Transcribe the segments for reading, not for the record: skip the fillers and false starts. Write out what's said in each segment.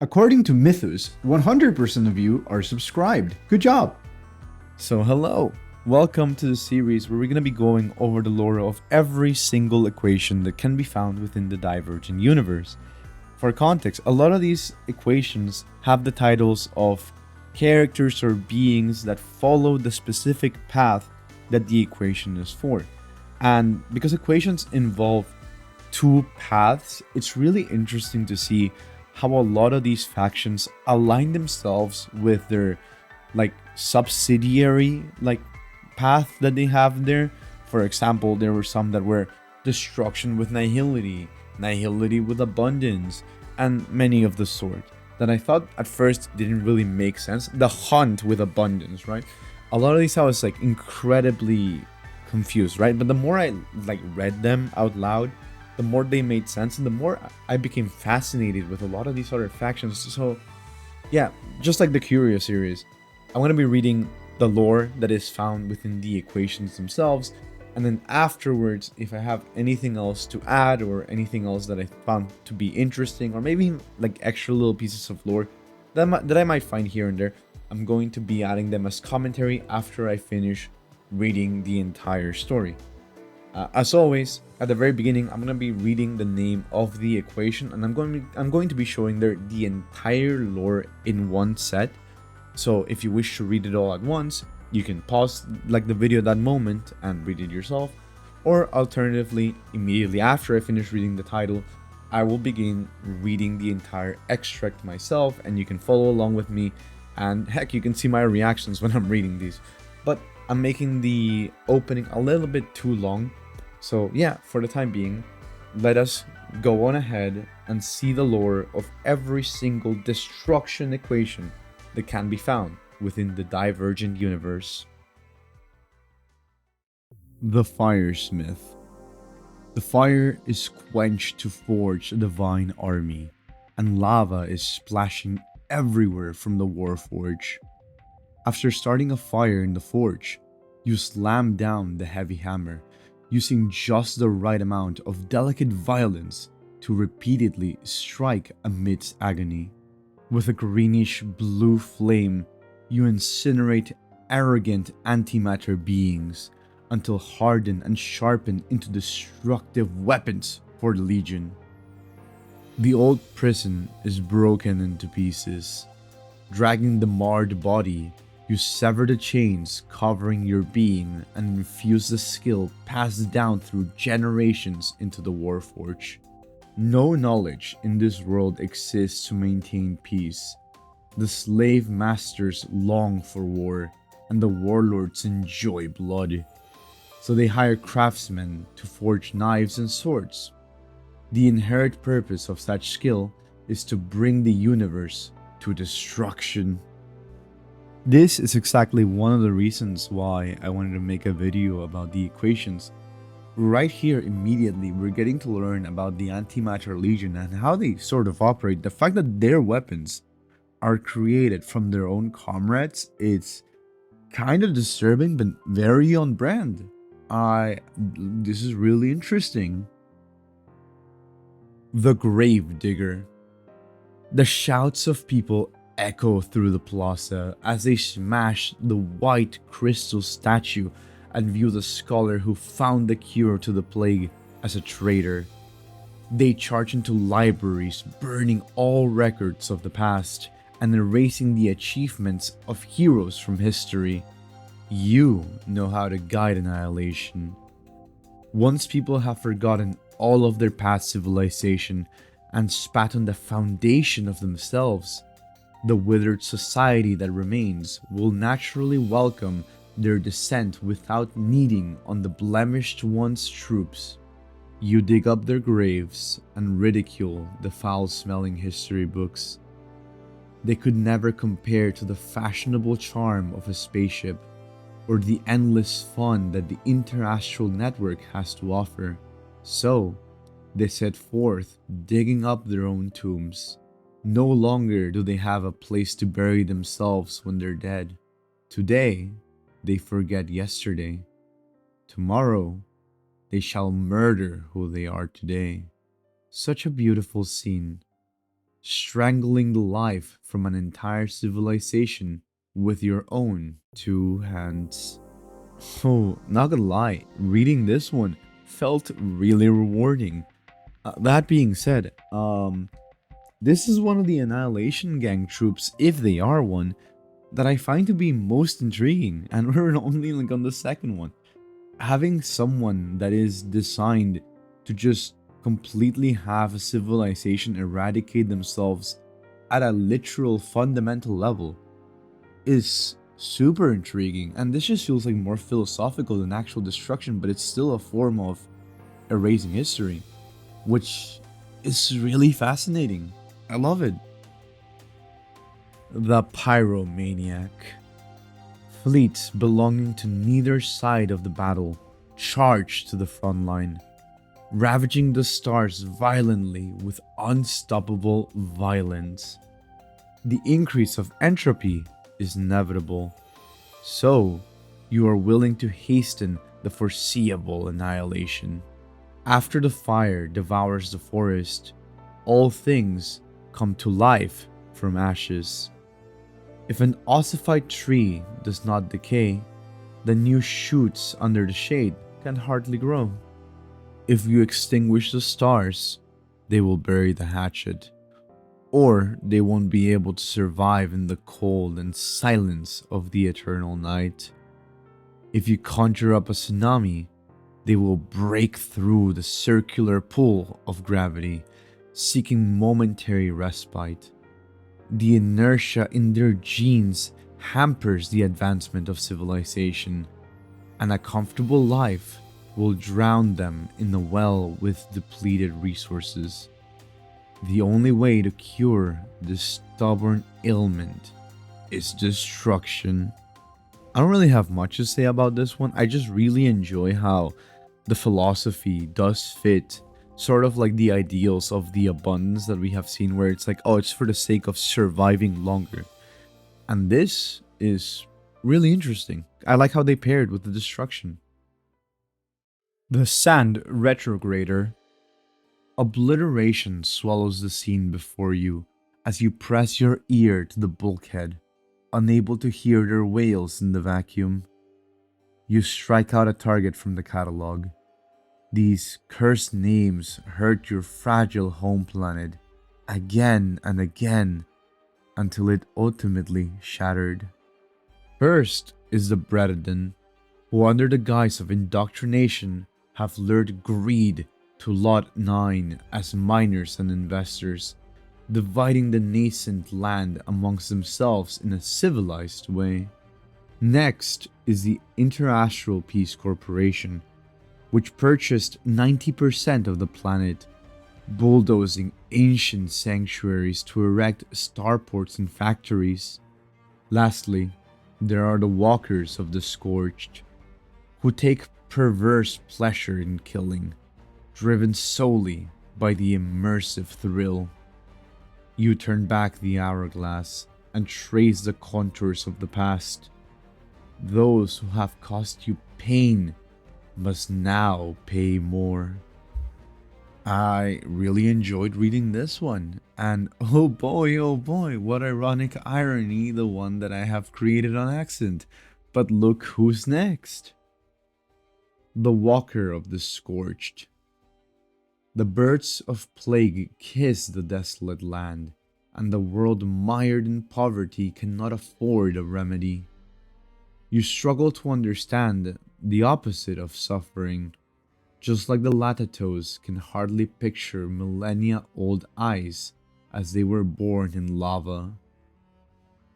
According to Mythos, 100% of you are subscribed. Good job! So hello, welcome to the series where we're going to be going over the lore of every single equation that can be found within the Divergent universe. For context, a lot of these equations have the titles of characters or beings that follow the specific path that the equation is for. And because equations involve two paths, it's really interesting to see how a lot of these factions align themselves with their subsidiary path that they have there. For example, there were some that were destruction with nihility, nihility with abundance, and many of the sort that I thought at first didn't really make sense. The hunt with abundance, right? A lot of these I was incredibly confused, right? But the more I read them out loud, the more they made sense, and the more I became fascinated with a lot of these other factions. So yeah, just like the Curios series, I'm going to be reading the lore that is found within the equations themselves, and then afterwards, if I have anything else to add or anything else that I found to be interesting, or maybe extra little pieces of lore that I might find here and there, I'm going to be adding them as commentary after I finish reading the entire story. As always, at the very beginning, I'm going to be reading the name of the equation, and I'm going to be showing the entire lore in one set. So if you wish to read it all at once, you can pause the video at that moment and read it yourself. Or alternatively, immediately after I finish reading the title, I will begin reading the entire extract myself, and you can follow along with me, and heck, you can see my reactions when I'm reading these. But I'm making the opening a little bit too long. So yeah, for the time being, let us go on ahead and see the lore of every single destruction equation that can be found within the Divergent universe. The Firesmith. The fire is quenched to forge a divine army, and lava is splashing everywhere from the Warforge. After starting a fire in the forge, you slam down the heavy hammer, using just the right amount of delicate violence to repeatedly strike amidst agony. With a greenish blue flame, you incinerate arrogant antimatter beings until hardened and sharpened into destructive weapons for the Legion. The old prison is broken into pieces. Dragging the marred body, you sever the chains covering your being and infuse the skill passed down through generations into the Warforge. No knowledge in this world exists to maintain peace. The slave masters long for war, and the warlords enjoy blood. So they hire craftsmen to forge knives and swords. The inherent purpose of such skill is to bring the universe to destruction. This is exactly one of the reasons why I wanted to make a video about the equations. Right here immediately we're getting to learn about the Antimatter Legion and how they sort of operate. The fact that their weapons are created from their own comrades, it's kind of disturbing but very on brand. This is really interesting. The Gravedigger. The shouts of people echo through the plaza as they smash the white crystal statue and view the scholar who found the cure to the plague as a traitor. They charge into libraries, burning all records of the past and erasing the achievements of heroes from history. You know how to guide annihilation. Once people have forgotten all of their past civilization and spat on the foundation of themselves, the withered society that remains will naturally welcome their descent without needing on the blemished one's troops. You dig up their graves and ridicule the foul-smelling history books. They could never compare to the fashionable charm of a spaceship or the endless fun that the interastral network has to offer. So, they set forth digging up their own tombs. No longer do they have a place to bury themselves when they're dead. Today, they forget yesterday. Tomorrow, they shall murder who they are today. Such a beautiful scene. strangling the life from an entire civilization with your own two hands. Oh, not gonna lie, reading this one felt really rewarding. That being said, this is one of the Annihilation Gang troops, if they are one, that I find to be most intriguing, and we're only like on the second one. Having someone that is designed to just completely have a civilization eradicate themselves at a literal fundamental level is super intriguing, and this just feels like more philosophical than actual destruction, but it's still a form of erasing history, which is really fascinating. I love it. The Pyromaniac. Fleets belonging to neither side of the battle charged to the front line, ravaging the stars violently with unstoppable violence. The increase of entropy is inevitable, so you are willing to hasten the foreseeable annihilation. After the fire devours the forest, all things come to life from ashes. If an ossified tree does not decay, the new shoots under the shade can hardly grow. If you extinguish the stars, they will bury the hatchet, or they won't be able to survive in the cold and silence of the eternal night. If you conjure up a tsunami, they will break through the circular pull of gravity, seeking momentary respite. The inertia in their genes hampers the advancement of civilization, and a comfortable life will drown them in the well with depleted resources. The only way to cure this stubborn ailment is destruction. I don't really have much to say about this one. I just really enjoy how the philosophy does fit sort of like the ideals of the abundance that we have seen, where it's like, oh, it's for the sake of surviving longer. And this is really interesting. I like how they paired with the destruction. The Sand Retrograder. Obliteration swallows the scene before you as you press your ear to the bulkhead, unable to hear their wails in the vacuum. You strike out a target from the catalog. These cursed names hurt your fragile home planet again and again until it ultimately shattered. First is the Brededan, who under the guise of indoctrination have lured greed to Lot 9 as miners and investors, dividing the nascent land amongst themselves in a civilized way. Next is the Interastral Peace Corporation, which purchased 90% of the planet, bulldozing ancient sanctuaries to erect starports and factories. Lastly, there are the Walkers of the Scorched, who take perverse pleasure in killing, driven solely by the immersive thrill. You turn back the hourglass and trace the contours of the past. Those who have caused you pain must now pay more. I really enjoyed reading this one, and oh boy, what ironic irony, the one that I have created on accident. But look who's next. The Walker of the Scorched. The birds of plague kiss the desolate land, and the world mired in poverty cannot afford a remedy. You struggle to understand the opposite of suffering, just like the Latatos can hardly picture millennia-old eyes as they were born in lava.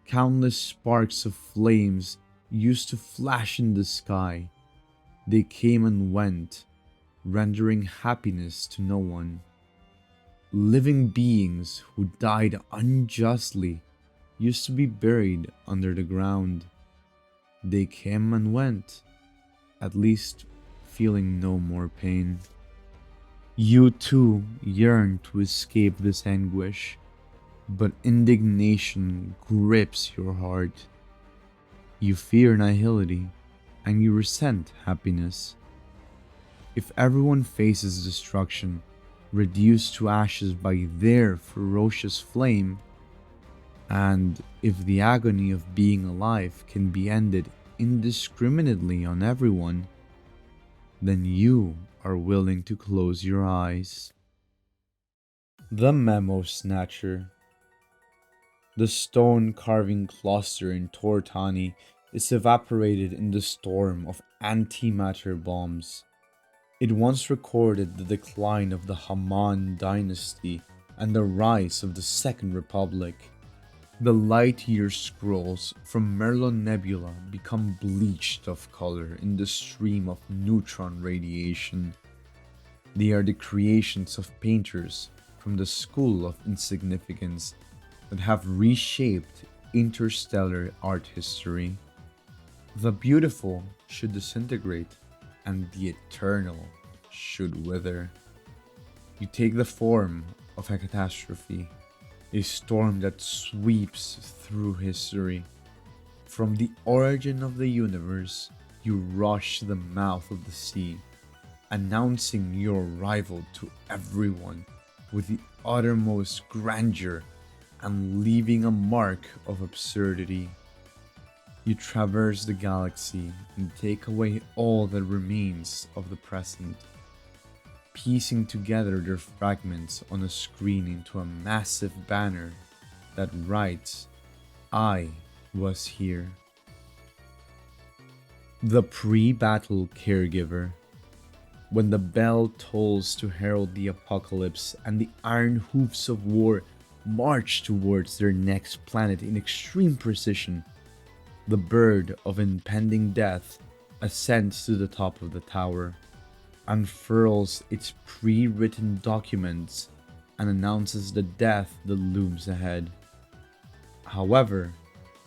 Countless sparks of flames used to flash in the sky. They came and went, rendering happiness to no one. Living beings who died unjustly used to be buried under the ground. They came and went, at least feeling no more pain. You too yearn to escape this anguish, but indignation grips your heart. You fear nihility, and you resent happiness. If everyone faces destruction, reduced to ashes by their ferocious flame, and if the agony of being alive can be ended indiscriminately on everyone, then you are willing to close your eyes. The Memosnatcher. The stone carving cluster in Tortani is evaporated in the storm of antimatter bombs. It once recorded the decline of the Haman dynasty and the rise of the Second Republic. The light year scrolls from Merlon Nebula become bleached of color in the stream of neutron radiation. They are the creations of painters from the school of insignificance that have reshaped interstellar art history. The beautiful should disintegrate, and the eternal should wither. You take the form of a catastrophe, a storm that sweeps through history. From the origin of the universe, you rush the mouth of the sea, announcing your arrival to everyone with the uttermost grandeur and leaving a mark of absurdity. You traverse the galaxy and take away all that remains of the present, piecing together their fragments on a screen into a massive banner that writes, "I was here." The Prebattle Caregiver. When the bell tolls to herald the apocalypse and the iron hoofs of war march towards their next planet in extreme precision, the bird of impending death ascends to the top of the tower, unfurls its pre-written documents, and announces the death that looms ahead. However,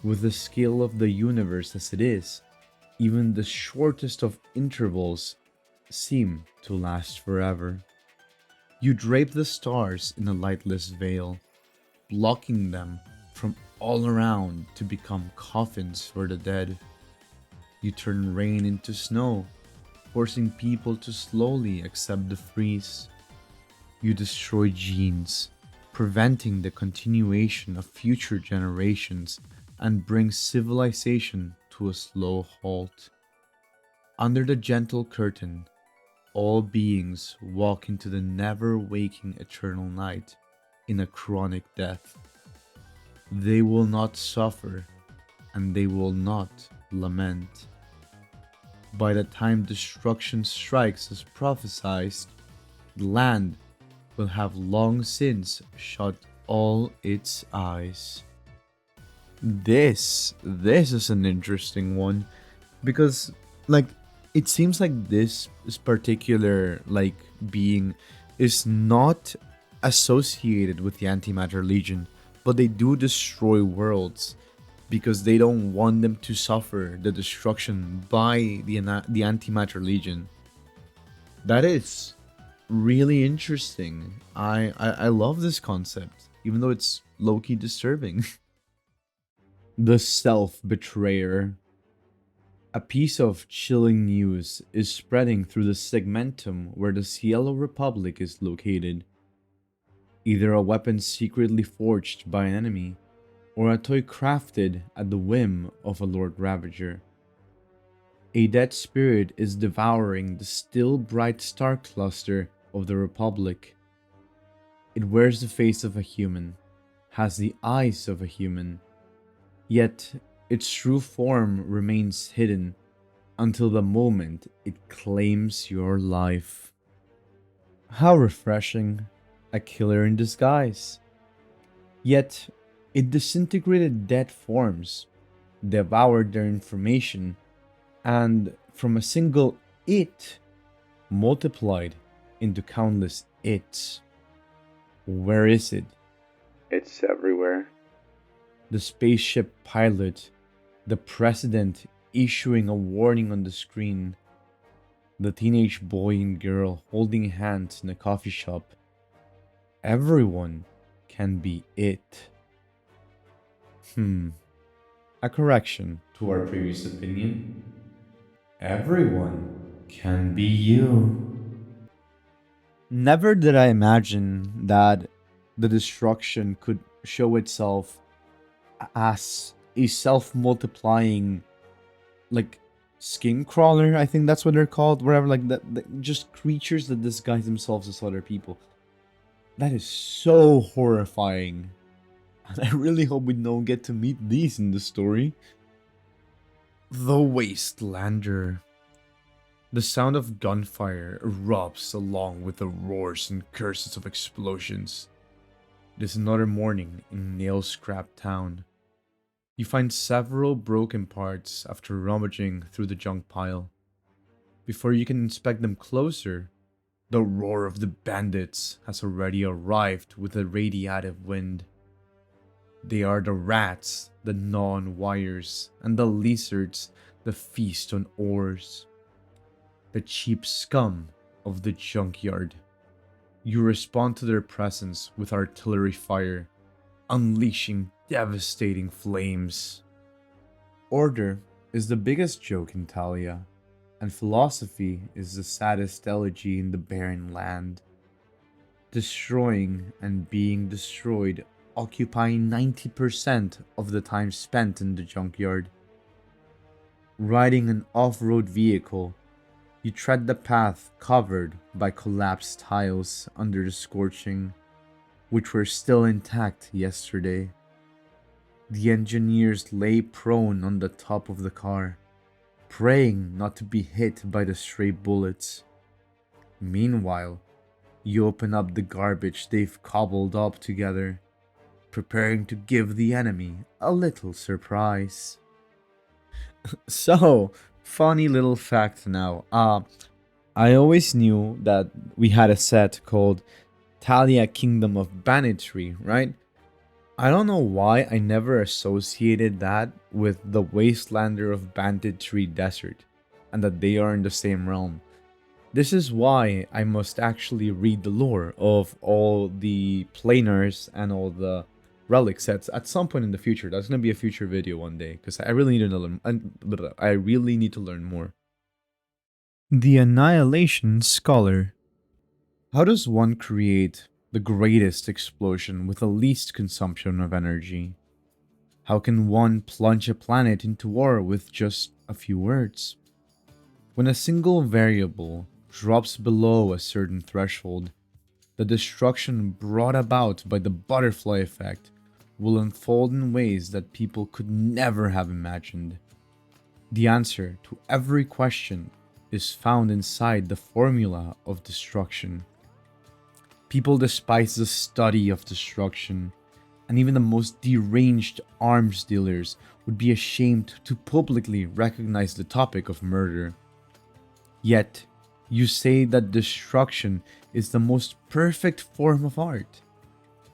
with the scale of the universe as it is, even the shortest of intervals seem to last forever. You drape the stars in a lightless veil, blocking them from all around to become coffins for the dead. You turn rain into snow, forcing people to slowly accept the freeze. You destroy genes, preventing the continuation of future generations, and bring civilization to a slow halt. Under the gentle curtain, all beings walk into the never-waking eternal night in a chronic death. They will not suffer, and they will not lament. By the time destruction strikes as prophesied, the land will have long since shut all its eyes. This is an interesting one because it seems like this particular being is not associated with the Antimatter Legion, but they do destroy worlds because they don't want them to suffer the destruction by the Antimatter Legion. That is really interesting. I love this concept, even though it's low-key disturbing. The Self-Betrayer. A piece of chilling news is spreading through the segmentum where the Cielo Republic is located. Either a weapon secretly forged by an enemy, or a toy crafted at the whim of a Lord Ravager. A dead spirit is devouring the still bright star cluster of the Republic. It wears the face of a human, has the eyes of a human, yet its true form remains hidden until the moment it claims your life. How refreshing, a killer in disguise. Yet, it disintegrated dead forms, devoured their information, and from a single it, multiplied into countless its. Where is it? It's everywhere. The spaceship pilot, the president issuing a warning on the screen, the teenage boy and girl holding hands in a coffee shop. Everyone can be it. A correction to our previous opinion. Everyone can be you. Never did I imagine that the destruction could show itself as a self-multiplying, like, skin crawler. I think that's what they're called. Whatever, like that, just creatures that disguise themselves as other people. That is so horrifying. And I really hope we don't get to meet these in the story. The Wastelander. The sound of gunfire erupts along with the roars and curses of explosions. It is another morning in Nail Scrap Town. You find several broken parts after rummaging through the junk pile. Before you can inspect them closer, the roar of the bandits has already arrived with a radiative wind. They are the rats that gnaw on wires and the lizards that feast on ores. The cheap scum of the junkyard. You respond to their presence with artillery fire, unleashing devastating flames. Order is the biggest joke in Talia, and philosophy is the saddest elegy in the barren land. Destroying and being destroyed occupying 90% of the time spent in the junkyard. Riding an off-road vehicle, you tread the path covered by collapsed tiles under the scorching, which were still intact yesterday. The engineers lay prone on the top of the car, praying not to be hit by the stray bullets. Meanwhile, you open up the garbage they've cobbled up together, preparing to give the enemy a little surprise. So, funny little fact now. I always knew that we had a set called Talia Kingdom of Banditry, right? I don't know why I never associated that with the Wastelander of Banditry Desert, and that they are in the same realm. This is why I must actually read the lore of all the planers and all the relic sets at some point in the future. That's gonna be a future video one day, because I really need to learn. I really need to learn more. The Annihilation Scholar. How does one create the greatest explosion with the least consumption of energy? How can one plunge a planet into war with just a few words? When a single variable drops below a certain threshold, the destruction brought about by the butterfly effect will unfold in ways that people could never have imagined. The answer to every question is found inside the formula of destruction. People despise the study of destruction, and even the most deranged arms dealers would be ashamed to publicly recognize the topic of murder. Yet, you say that destruction is the most perfect form of art,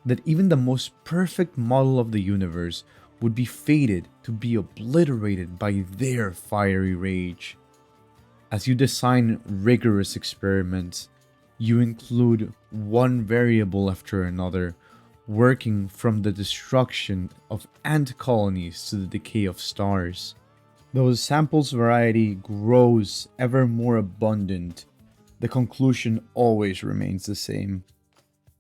that even the most perfect model of the universe would be fated to be obliterated by their fiery rage. As you design rigorous experiments, you include one variable after another, working from the destruction of ant colonies to the decay of stars. Though the sample's variety grows ever more abundant, the conclusion always remains the same.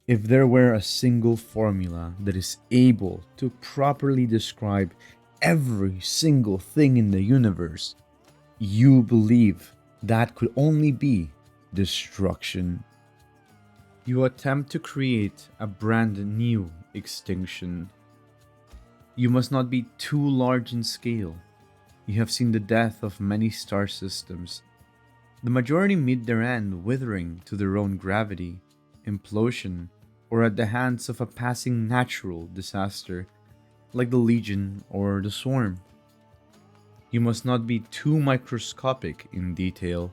If there were a single formula that is able to properly describe every single thing in the universe, you believe that could only be destruction. You attempt to create a brand new extinction. You must not be too large in scale. You have seen the death of many star systems. The majority meet their end withering to their own gravity, implosion, or at the hands of a passing natural disaster, like the Legion or the Swarm. You must not be too microscopic in detail.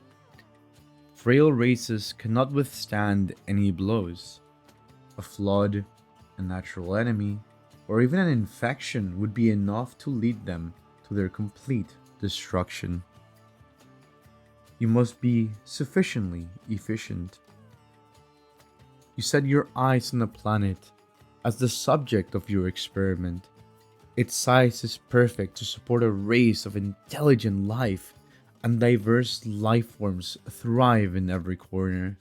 Frail races cannot withstand any blows. A flood, a natural enemy, or even an infection would be enough to lead them to their complete destruction. You must be sufficiently efficient. You set your eyes on a planet as the subject of your experiment. Its size is perfect to support a race of intelligent life, and diverse life forms thrive in every corner.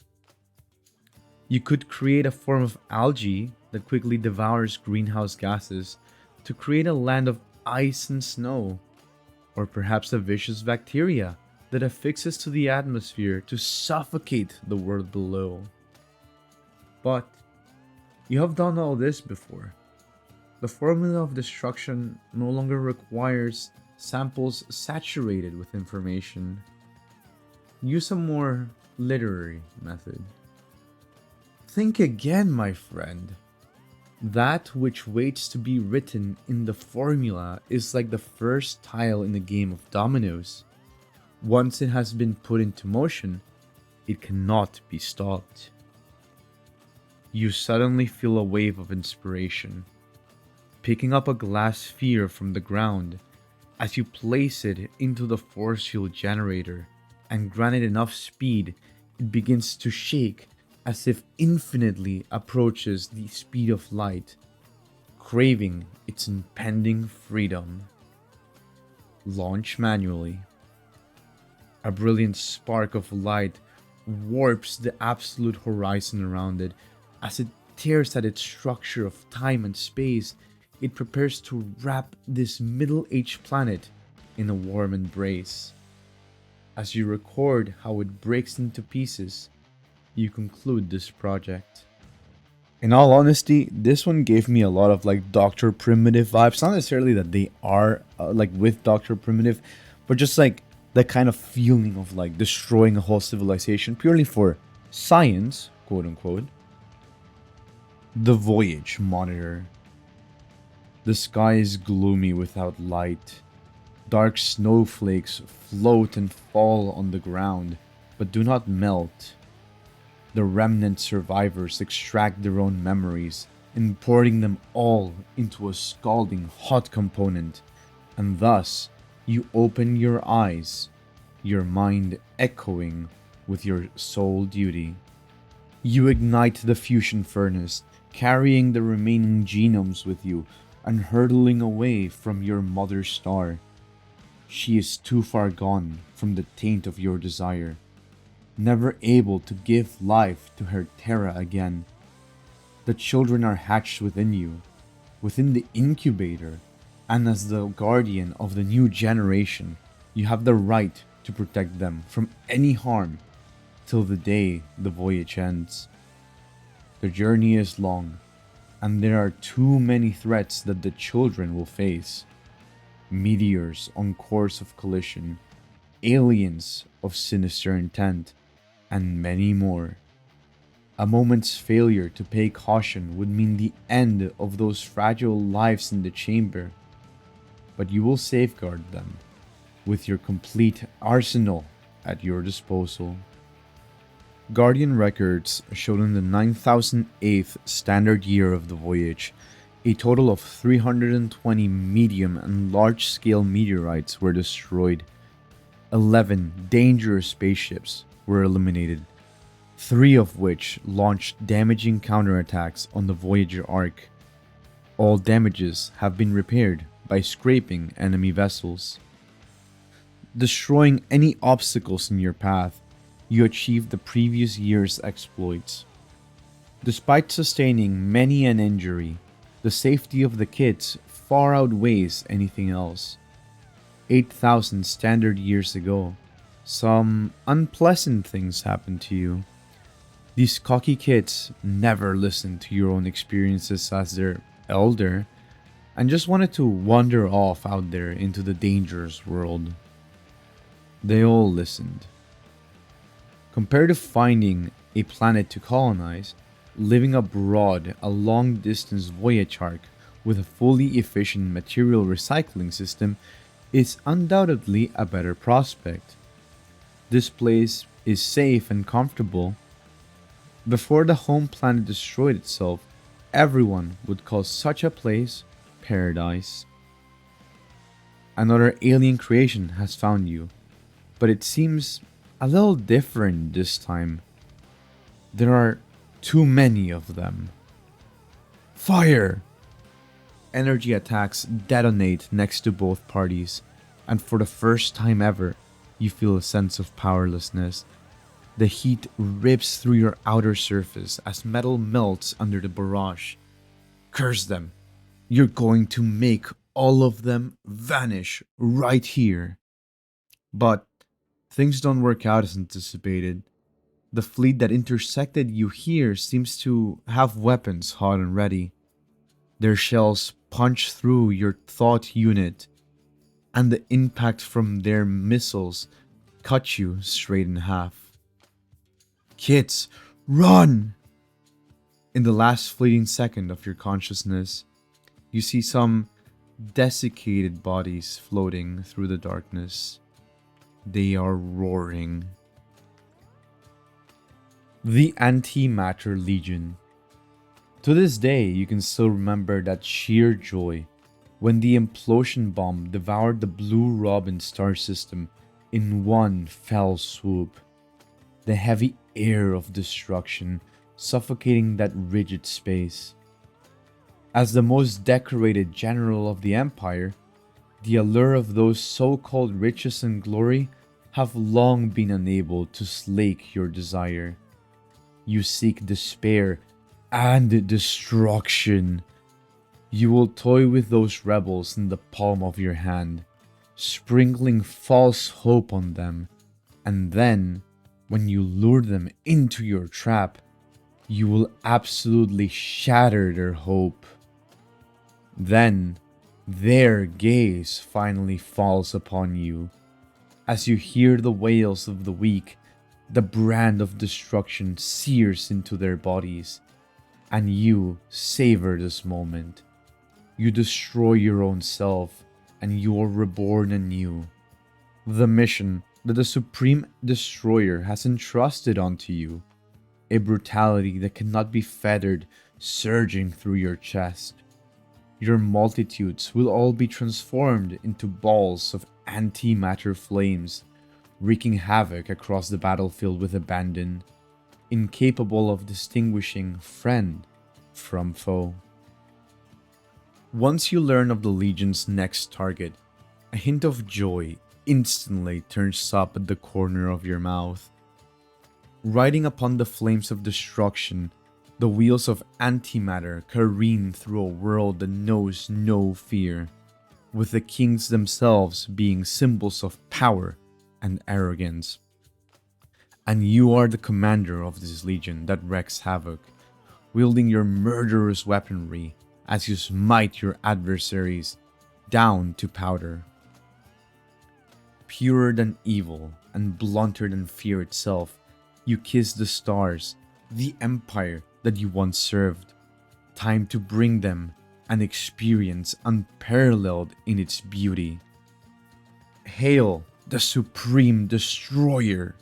You could create a form of algae that quickly devours greenhouse gases to create a land of ice and snow, or perhaps a vicious bacteria that affixes to the atmosphere to suffocate the world below. But you have done all this before. The formula of destruction no longer requires samples saturated with information. Use a more literary method. Think again, my friend. That which waits to be written in the formula is like the first tile in the game of dominoes. Once it has been put into motion, it cannot be stopped. You suddenly feel a wave of inspiration, picking up a glass sphere from the ground. As you place it into the force field generator and grant it enough speed, it begins to shake as if infinitely approaches the speed of light, craving its impending freedom. Launch manually. A brilliant spark of light warps the absolute horizon around it. As it tears at its structure of time and space, it prepares to wrap this middle-aged planet in a warm embrace. As you record how it breaks into pieces, you conclude this project. In all honesty, this one gave me a lot of like Dr. Primitive vibes. Not necessarily that they are like with Dr. Primitive, but just like the kind of feeling of like destroying a whole civilization purely for science, quote unquote. The Voyage Monitor. The sky is gloomy without light. Dark snowflakes float and fall on the ground, but do not melt. The remnant survivors extract their own memories, importing them all into a scalding hot component, and thus you open your eyes, your mind echoing with your sole duty. You ignite the fusion furnace, carrying the remaining genomes with you and hurtling away from your mother star. She is too far gone from the taint of your desire, never able to give life to her Terra again. The children are hatched within you, within the incubator, and as the guardian of the new generation, you have the right to protect them from any harm till the day the voyage ends. The journey is long, and there are too many threats that the children will face. Meteors on course of collision, aliens of sinister intent, and many more. A moment's failure to pay caution would mean the end of those fragile lives in the chamber, but you will safeguard them with your complete arsenal at your disposal. Guardian records showed in the 9008th standard year of the voyage, a total of 320 medium and large-scale meteorites were destroyed. 11 dangerous spaceships were eliminated, 3 of which launched damaging counterattacks on the Voyager arc. All damages have been repaired by scraping enemy vessels. Destroying any obstacles in your path, you achieved the previous year's exploits. Despite sustaining many an injury, the safety of the kids far outweighs anything else. 8,000 standard years ago, some unpleasant things happened to you. These cocky kids never listened to your own experiences as their elder, and just wanted to wander off out there into the dangerous world. They all listened. Compared to finding a planet to colonize, living abroad a long-distance voyage arc with a fully efficient material recycling system is undoubtedly a better prospect. This place is safe and comfortable. Before the home planet destroyed itself, everyone would call such a place paradise. Another alien creation has found you, but it seems a little different this time. There are too many of them. Fire! Energy attacks detonate next to both parties, and for the first time ever, you feel a sense of powerlessness. The heat rips through your outer surface as metal melts under the barrage. Curse them. You're going to make all of them vanish right here. But things don't work out as anticipated. The fleet that intersected you here seems to have weapons hot and ready. Their shells punch through your thought unit, and the impact from their missiles cut you straight in half. Kids, run! In the last fleeting second of your consciousness, you see some desiccated bodies floating through the darkness. They are roaring. The Antimatter Legion. To this day, you can still remember that sheer joy when the implosion bomb devoured the Blue Robin star system in one fell swoop. The heavy air of destruction suffocating that rigid space. As the most decorated general of the Empire, the allure of those so-called riches and glory have long been unable to slake your desire. You seek despair and destruction. You will toy with those rebels in the palm of your hand, sprinkling false hope on them, and then, when you lure them into your trap, you will absolutely shatter their hope. Then, their gaze finally falls upon you. As you hear the wails of the weak, the brand of destruction sears into their bodies, and you savor this moment. You destroy your own self, and you are reborn anew. The mission that the Supreme Destroyer has entrusted onto you, a brutality that cannot be feathered, surging through your chest. Your multitudes will all be transformed into balls of antimatter flames, wreaking havoc across the battlefield with abandon, incapable of distinguishing friend from foe. Once you learn of the Legion's next target, a hint of joy instantly turns up at the corner of your mouth. Riding upon the flames of destruction, the wheels of antimatter careen through a world that knows no fear, with the kings themselves being symbols of power and arrogance. And you are the commander of this legion that wreaks havoc, wielding your murderous weaponry as you smite your adversaries down to powder. Purer than evil and blunter than fear itself, you kiss the stars, the empire that you once served. Time to bring them an experience unparalleled in its beauty. Hail the Supreme Destroyer!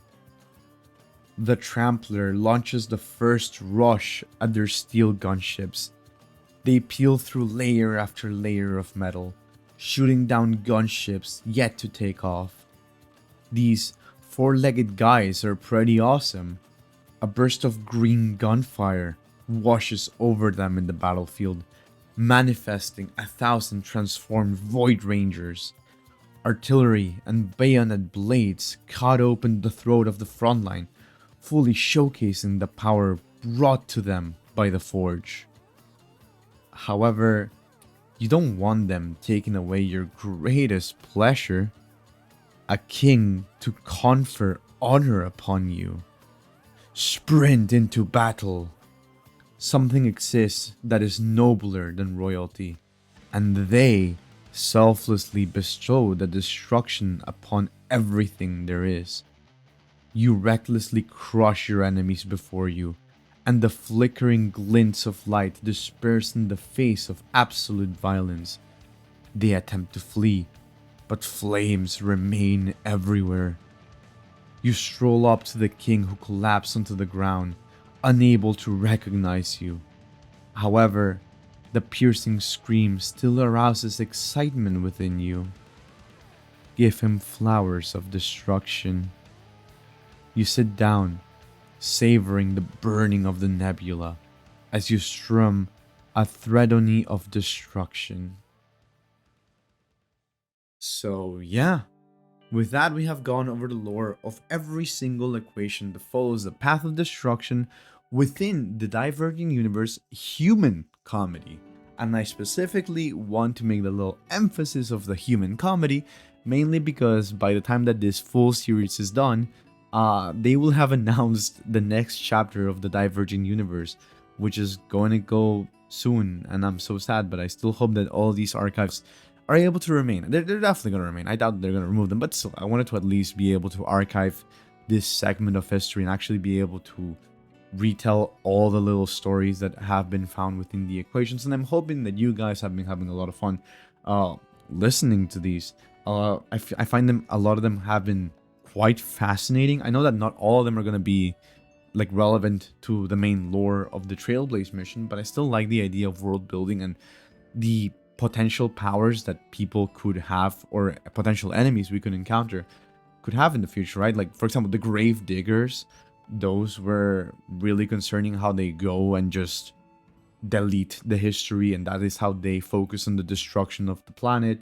The Trampler launches the first rush at their steel gunships. They peel through layer after layer of metal, shooting down gunships yet to take off. These four-legged guys are pretty awesome. A burst of green gunfire washes over them in the battlefield, manifesting 1,000 transformed Void Rangers. Artillery and bayonet blades cut open the throat of the front line, fully showcasing the power brought to them by the Forge. However, you don't want them taking away your greatest pleasure, a king to confer honor upon you. Sprint into battle. Something exists that is nobler than royalty, and they selflessly bestow the destruction upon everything there is. You recklessly crush your enemies before you, and the flickering glints of light disperse in the face of absolute violence. They attempt to flee, but flames remain everywhere. You stroll up to the king who collapsed onto the ground, unable to recognize you. However, the piercing scream still arouses excitement within you. Give him flowers of destruction. You sit down, savoring the burning of the nebula as you strum a threadony of destruction. So yeah, With that, we have gone over the lore of every single equation that follows the path of destruction within the Diverging Universe human comedy. And I specifically want to make the little emphasis of the human comedy, mainly because by the time that this full series is done, they will have announced the next chapter of the Diverging Universe, which is going to go soon. And I'm so sad, but I still hope that all these archives are able to remain. They're definitely going to remain. I doubt they're going to remove them, but still, I wanted to at least be able to archive this segment of history and actually be able to retell all the little stories that have been found within the equations. And I'm hoping that you guys have been having a lot of fun listening to these. I find them, a lot of them have been quite fascinating. I know that not all of them are going to be like relevant to the main lore of the Trailblaze mission, but I still like the idea of world building and the potential powers that people could have, or potential enemies we could encounter could have in the future, right? Like, for example, the Gravediggers, those were really concerning, how they go and just delete the history, and that is how they focus on the destruction of the planet.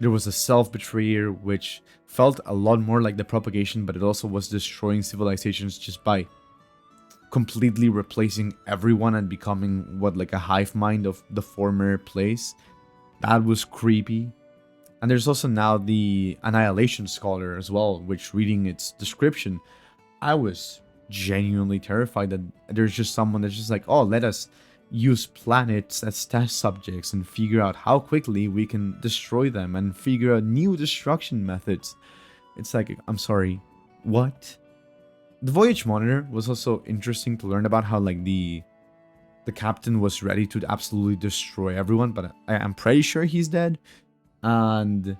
There was a Self-Betrayer, which felt a lot more like the Propagation, but it also was destroying civilizations just by completely replacing everyone and becoming like a hive mind of the former place. That was creepy. And there's also now the Annihilation Scholar as well, which, reading its description, I was genuinely terrified that there's just someone that's just like, oh, let us use planets as test subjects and figure out how quickly we can destroy them and figure out new destruction methods. It's like, I'm sorry, what? The Voyage Monitor was also interesting to learn about, how like the captain was ready to absolutely destroy everyone, but I'm pretty sure he's dead. And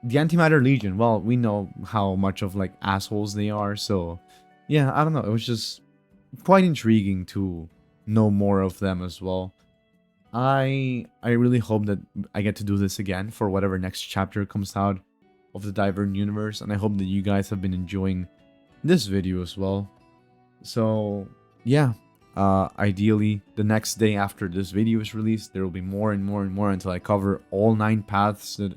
the Antimatter Legion, well, we know how much of like assholes they are, so yeah, I don't know, it was just quite intriguing to know more of them as well. I really hope that I get to do this again for whatever next chapter comes out of the Divergent Universe, and I hope that you guys have been enjoying this video as well. So yeah, ideally the next day after this video is released, there will be more and more and more until I cover all 9 paths that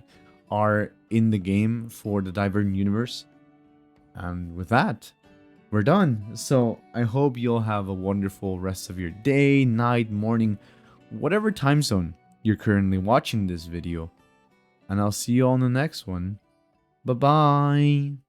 are in the game for the Divergent Universe. And with that, we're done. So I hope you'll have a wonderful rest of your day, night, morning, whatever time zone you're currently watching this video. And I'll see you all in the next one. Bye bye.